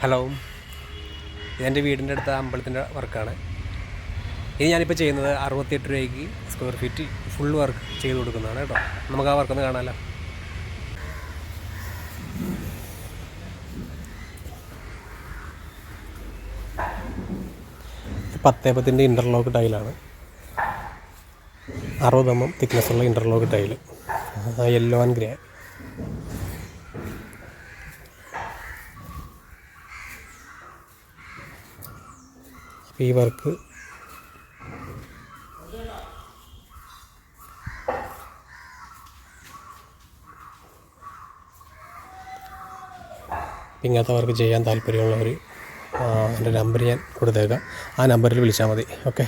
Hello, ഇതെൻ്റെ വീടിൻ്റെ അടുത്ത അമ്പലത്തിൻ്റെ വർക്കാണ്. ഇത് ഞാനിപ്പോൾ ചെയ്യുന്നത് 68 രൂപയ്ക്ക് സ്ക്വയർ ഫീറ്റ് ഫുൾ വർക്ക് ചെയ്ത് കൊടുക്കുന്നതാണ് കേട്ടോ. നമുക്ക് ആ വർക്കൊന്ന് കാണാമല്ലോ. പത്തേപ്പത്തിൻ്റെ ഇൻ്റർലോക്ക് ടൈലാണ്. 60 mm തിക്നെസ്സുള്ള interlock tile, yellow and grey. ഈ വർക്ക് ഇങ്ങനത്തെ വർക്ക് ചെയ്യാൻ താല്പര്യമുള്ളവർ എൻ്റെ നമ്പർ ഞാൻ കൊടുത്തേക്കാം. ആ നമ്പറിൽ വിളിച്ചാൽ മതി. ഓക്കെ.